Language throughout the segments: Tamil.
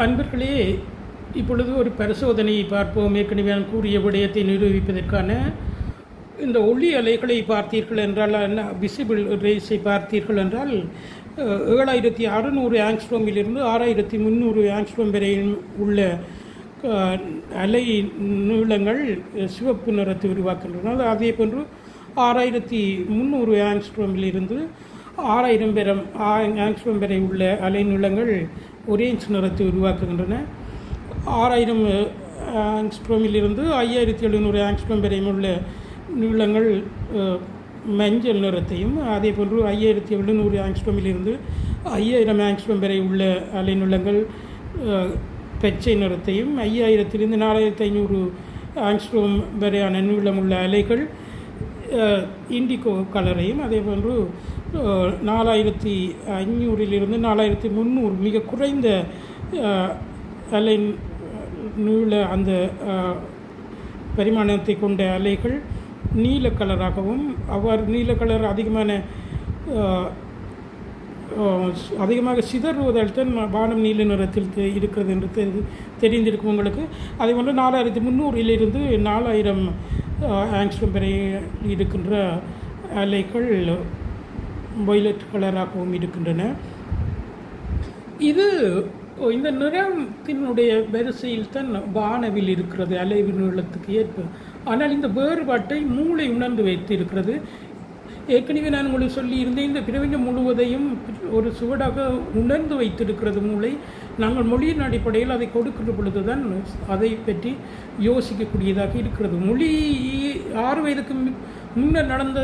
அன்பர்களே, இப்பொழுது ஒரு பரிசோதனையை பார்ப்போம். ஏற்கனவே நான் கூறிய விடயத்தை நிரூபிப்பதற்கான இந்த ஒளி அலைகளை பார்த்தீர்கள் என்றால், விசிபிள் ரேஸை பார்த்தீர்கள் என்றால் 7600 ஆங்ஸ்ட்ரோமிலிருந்து 6300 ஆங்ஸ்ட்ரோம் வரை உள்ள அலை நீளங்கள் சிவப்பு நிறத்தை உருவாக்குகின்றன. அதே போன்று 6300 ஆங்ஸ்ட்ரோமிலிருந்து 6000 ஆங்ஸ்ட்ரோம் வரை உள்ள அலை நீளங்கள் ஒரேஞ்ச் நிறத்தை உருவாக்குகின்றன. 6000 ஆங்ஸ்ட்ரோமிலிருந்து 5700 ஆங்ஸ்ட்ரோம் வரை உள்ள நீளங்கள் மஞ்சள் நிறத்தையும், அதே போன்று 5700 ஆங்ஸ்ட்ரோமிலிருந்து 5000 ஆங்ஸ்ட்ரோம் வரை உள்ள அலை நீளங்கள் பச்சை நிறத்தையும், 5000 4500 ஆங்ஸ்ட்ரோம் வரையான நீளமுள்ள அலைகள் இண்டிகோ கலரையும், அதே போன்று 4500 4300 மிக குறைந்த அலை நீள அந்த பரிமாணத்தை கொண்ட அலைகள் நீல கலராகவும், அவ்வாறு நீல கலர் அதிகமாக சிதறுவதால் தான் வானம் நீல நிறத்தில் இருக்கிறது என்று தெரிந்திருக்கும் உங்களுக்கு. அதே போன்று 4300 4000 ஆங்ஸ்ட்ரோம் வரை இருக்கின்ற அலைகள் வயலட் கலராகவும் இருக்கின்றன. இந்த நிறத்தினுடைய வரிசையில் தான் வானவில் இருக்கிறது அலைவு நீளத்துக்கு ஏற்ப. ஆனால் இந்த வேறுபாட்டை மூளை உணர்ந்து வைத்து இருக்கிறது. ஏற்கனவே நான் உங்களுக்கு சொல்லியிருந்தேன், இந்த பிரபஞ்சம் முழுவதையும் ஒரு சுவடாக உணர்ந்து வைத்திருக்கிறது மூளை. நாங்கள் மொழியின் அடிப்படையில் அதை கொடுக்கின்ற பொழுது தான் அதை பற்றி யோசிக்கக்கூடியதாக இருக்கிறது. மொழி 6 வயதுக்கு முன்னர் நடந்த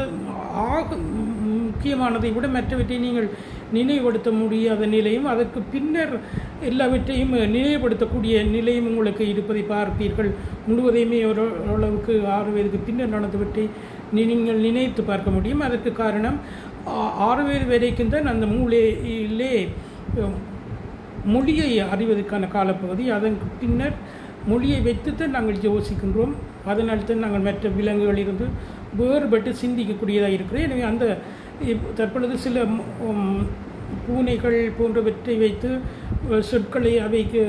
முக்கியமானதை விட மற்றவற்றை நீங்கள் நினைவுபடுத்த முடியாத நிலையும், அதற்கு பின்னர் எல்லாவற்றையும் நினைவுபடுத்தக்கூடிய நிலையும் உங்களுக்கு இருப்பதை பார்ப்பீர்கள். முழுவதையுமே ஓரளவுக்கு 6 வயதுக்கு பின்னர் நடந்தவற்றை நீங்கள் நினைத்து பார்க்க முடியும். அதற்கு காரணம் 6 வயது வரைக்கும் தான் அந்த மூளையிலே மொழியை அறிவதற்கான காலப்பகுதி. அதற்கு பின்னர் மொழியை வைத்துத்தான் நாங்கள் யோசிக்கின்றோம். அதனால்தான் நாங்கள் மற்ற விலங்குகளிலிருந்து வேறுபட்டு சிந்திக்கக்கூடியதாக இருக்கிறது. எனவே அந்த தற்பொழுது சில பூனைகள் போன்றவற்றை வைத்து சொற்களை அவைக்கு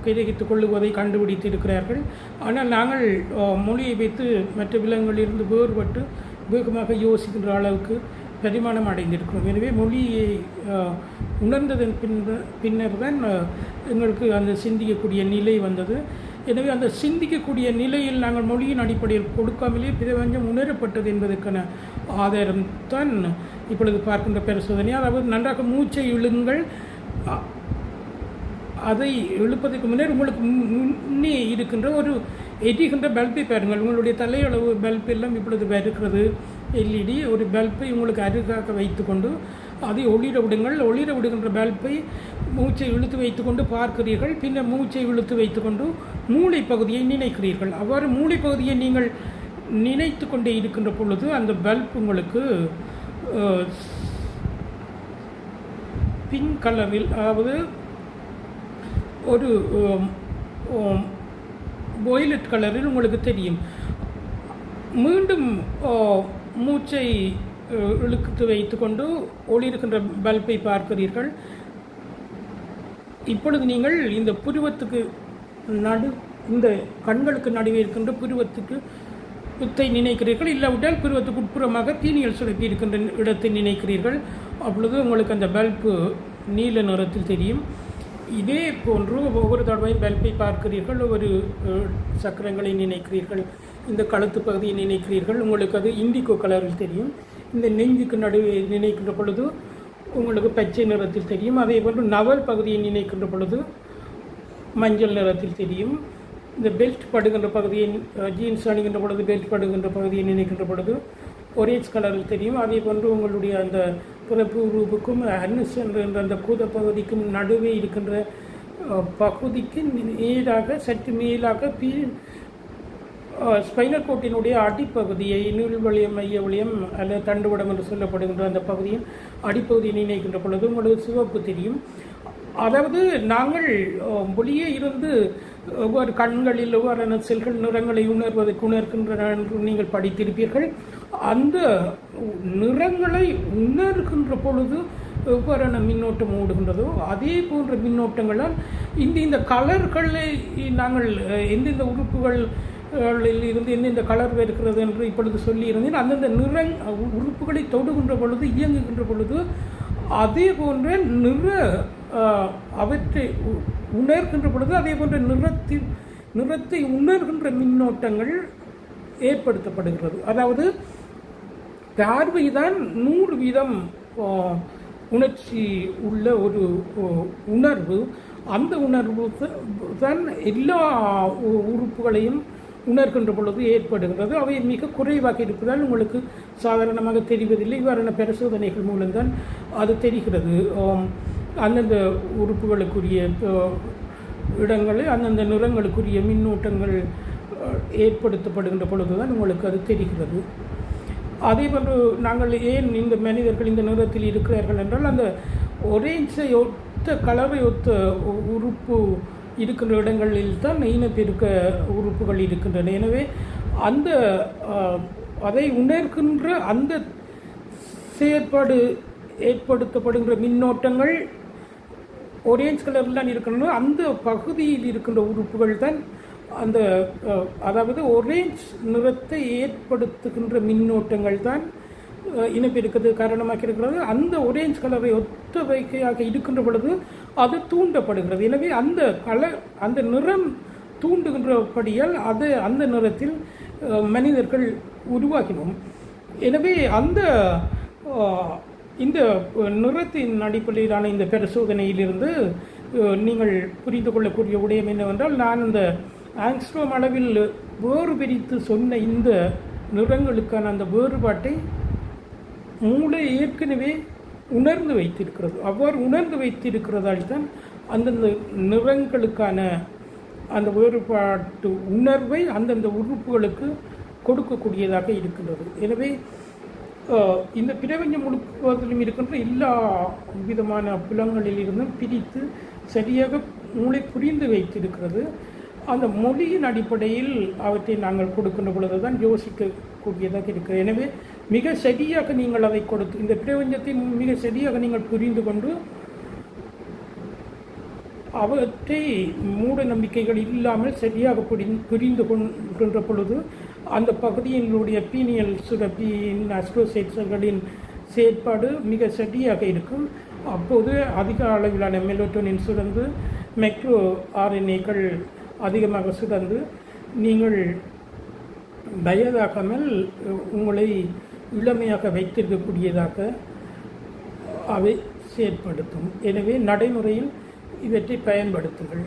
கிரகித்துக் கொள்ளுவதை கண்டுபிடித்து இருக்கிறார்கள். ஆனால் நாங்கள் மொழியை வைத்து மற்ற விலங்குகளிலிருந்து வேறுபட்டு வேகமாக யோசிக்கின்ற அளவுக்கு பரிமாணம் அடைந்திருக்கிறோம். எனவே மொழியை உணர்ந்ததன் பின்னர் தான் எங்களுக்கு அந்த சிந்திக்கக்கூடிய நிலை வந்தது. எனவே அந்த சிந்திக்கக்கூடிய நிலையில் நாங்கள் மொழியின் அடிப்படையில் கொடுக்காமலே பிரபஞ்சம் உணரப்பட்டது என்பதற்கான ஆதாரம் தான் இப்பொழுது பார்க்கின்ற பரிசோதனை. அதாவது நன்றாக மூச்சை இழுங்கள். அதை இழுப்பதற்கு முன்னர் உங்களுக்கு முன்னே இருக்கின்ற ஒரு எரிகின்ற பல்பை பாருங்கள். உங்களுடைய தலையளவு பல்ப் எல்லாம் இப்பொழுது இருக்கிறது. எல்இடி ஒரு பல்பை உங்களுக்கு அருகாக வைத்துக்கொண்டு அதை ஒளிர விடுங்கள். ஒளிர விடுகின்ற பல்பை மூச்சை இழுத்து வைத்துக்கொண்டு பார்க்கிறீர்கள். பின்னர் மூச்சை இழுத்து வைத்துக்கொண்டு மூளை பகுதியை நினைக்கிறீர்கள். அவ்வாறு மூளை பகுதியை நீங்கள் நினைத்து கொண்டே இருக்கின்ற பொழுது அந்த பல்ப் உங்களுக்கு பிங்க் கலரில், அதாவது ஒரு வயலட் கலரில் உங்களுக்கு தெரியும். மீண்டும் மூச்சை இழுத்து வைத்துக்கொண்டு ஒளிர்கின்ற பல்பை பார்க்கிறீர்கள். இப்பொழுது நீங்கள் இந்த புருவத்துக்கு இந்த கண்களுக்கு நடுவே இருக்கின்ற புருவத்தை நினைக்கிறீர்கள். இல்லாவிட்டால் புருவத்துக்கு உட்புறமாக பீனியல் சுரப்பி இருக்கின்ற இடத்தை நினைக்கிறீர்கள். அப்பொழுது உங்களுக்கு அந்த பல்பு நீல நிறத்தில் தெரியும். இதே போன்று ஒவ்வொரு தடவையும் பல்பை பார்க்கிறீர்கள், ஒவ்வொரு சக்கரங்களை நினைக்கிறீர்கள், இந்த கழுத்து பகுதியை நினைக்கிறீர்கள், உங்களுக்கு அது இண்டிகோ கலரில் தெரியும். இந்த நெஞ்சுக்கு நடுவே நினைக்கின்ற பொழுது உங்களுக்கு பச்சை நிறத்தில் தெரியும். அதே போன்று நவல் பகுதியை நினைக்கின்ற பொழுது மஞ்சள் நிறத்தில் தெரியும். இந்த பெல்ட் படுகின்ற பகுதியை, ஜீன்ஸ் அணிகின்ற பொழுது பெல்ட் படுகின்ற பகுதியை நினைக்கின்ற பொழுது ஒரேஞ்ச் கலரில் தெரியும். அதே போன்று உங்களுடைய அந்த பிறப்பு ரூபுக்கும் அன்னஸ் என்ற அந்த கூத பகுதிக்கும் நடுவே இருக்கின்ற பகுதிக்கு நேராக சற்று மேலாக ஸ்பைனல் கோட்டினுடைய அடிப்பகுதியை, நீள்வழியம், மைய வழியம் அல்லது தண்டுவடம் என்று சொல்லப்படுகின்ற அந்த பகுதியின் அடிப்பகுதியை நினைக்கின்ற பொழுது உங்களுக்கு சிவப்பு தெரியும். அதாவது நாங்கள் வெளியே இருந்து ஒவ்வொரு கண்களில் ஒவ்வொரு செல்கள் நிறங்களை உணர்கின்றன என்று நீங்கள் படித்திருப்பீர்கள். அந்த நிறங்களை உணர்கின்ற பொழுது எவ்வாறான மின்னோட்டம் ஓடுகின்றதோ அதே போன்ற மின்னோட்டங்களால் இந்த கலர்களை நாங்கள் எந்தெந்த உறுப்புகள் இருந்து எந்தெந்த கலர் இருக்கிறது என்று இப்பொழுது சொல்லியிருந்தேன். அந்தந்த உறுப்புகளை தொடுகின்ற பொழுது இயங்குகின்ற பொழுது அதே போன்ற அவற்றை உணர்கின்ற பொழுது அதே போன்ற நிறத்தை உணர்கின்ற மின்னோட்டங்கள் ஏற்படுத்தப்படுகிறது. அதாவது பார்வைதான் 100% உணர்ச்சி உள்ள ஒரு உணர்வு. அந்த உணர்வு தான் எல்லா உறுப்புகளையும் உணர்கின்ற பொழுது ஏற்படுகிறது. அவை மிக குறைவாக இருப்பதால் உங்களுக்கு சாதாரணமாக தெரிவதில்லை. இவ்வாறான பரிசோதனைகள் மூலம்தான் அது தெரிகிறது. அந்தந்த உறுப்புகளுக்குரிய இடங்களில் அந்தந்த நிறங்களுக்குரிய மின்னோட்டங்கள் ஏற்படுத்தப்படுகின்ற பொழுதுதான் உங்களுக்கு அது தெரிகிறது. அதே போன்று நாங்கள் ஏன் இந்த மனிதர்கள் இந்த நிறத்தில் இருக்கிறார்கள் என்றால் அந்த ஒரேஞ்சை ஒத்த கலரை ஒத்த உறுப்பு இருக்கின்ற இடங்களில் தான் இனப்பெருக்க உறுப்புகள் இருக்கின்றன. எனவே அதை உணர்கின்ற அந்த செயற்பாடு ஏற்படுத்தப்படுகின்ற மின்னோட்டங்கள் ஒரேஞ்ச் கலரில் தான் இருக்கின்றன. அந்த பகுதியில் இருக்கின்ற உறுப்புகள் தான் அதாவது ஒரேஞ்ச் நிறத்தை ஏற்படுத்துகின்ற மின்னோட்டங்கள் தான் இனப்பெருக்கத்துக்கு காரணமாக இருக்கிறது. அந்த ஒரேஞ்ச் கலரை ஒத்த வைக்கையாக இருக்கின்ற பொழுது அது தூண்டப்படுகிறது. எனவே அந்த நிறம் தூண்டுகின்றபடியால் அந்த நிறத்தில் மனிதர்கள் உருவாகினோம். எனவே இந்த நிறத்தின் அடிப்படையிலான இந்த பரிசோதனையிலிருந்து நீங்கள் புரிந்து கொள்ளக்கூடிய விடயம் என்னவென்றால், நான் இந்த ஆங்ஸ்ட்ரோம் அளவில் வேறு பிரித்து சொன்ன இந்த நிறங்களுக்கான அந்த வேறுபாட்டை மூளை ஏற்கனவே உணர்ந்து வைத்திருக்கிறது. அவ்வாறு உணர்ந்து வைத்திருக்கிறதால் தான் அந்தந்த நிறங்களுக்கான அந்த வேறுபாட்டு உணர்வை அந்தந்த உறுப்புகளுக்கு கொடுக்கக்கூடியதாக இருக்கின்றது. எனவே இந்த பிரபஞ்சம் முழுவதிலும் இருக்கின்ற எல்லா விதமான புலங்களில் இருந்தும் பிரித்து சரியாக மூளை புரிந்து வைத்திருக்கிறது. அந்த மொழியின் அடிப்படையில் அவற்றை நாங்கள் கொடுக்கின்ற பொழுது தான் யோசிக்கக்கூடியதாக இருக்கிறது. எனவே மிக சரியாக நீங்கள் அதை கொடுத்து இந்த பிரபஞ்சத்தை மிக சரியாக நீங்கள் புரிந்து கொண்டு அவற்றை மூட நம்பிக்கைகள் இல்லாமல் சரியாக புரிந்து கொள்கின்ற பொழுது அந்த பகுதியினுடைய பீனியல் சுரப்பியின் அஸ்ட்ரோசைட்ஸ்களின் செயற்பாடு மிக சரியாக இருக்கும். அப்போது அதிக அளவிலான மெலட்டோனின் சுரந்து மைக்ரோ ஆர்என்ஏக்கள் அதிகமாக சுரந்து நீங்கள் வயதாகாமல் உங்களை இளமையாக வைத்திருக்கக்கூடியதாக அவை செயற்படுத்தும். எனவே நடைமுறையில் இவற்றை பயன்படுத்துங்கள்.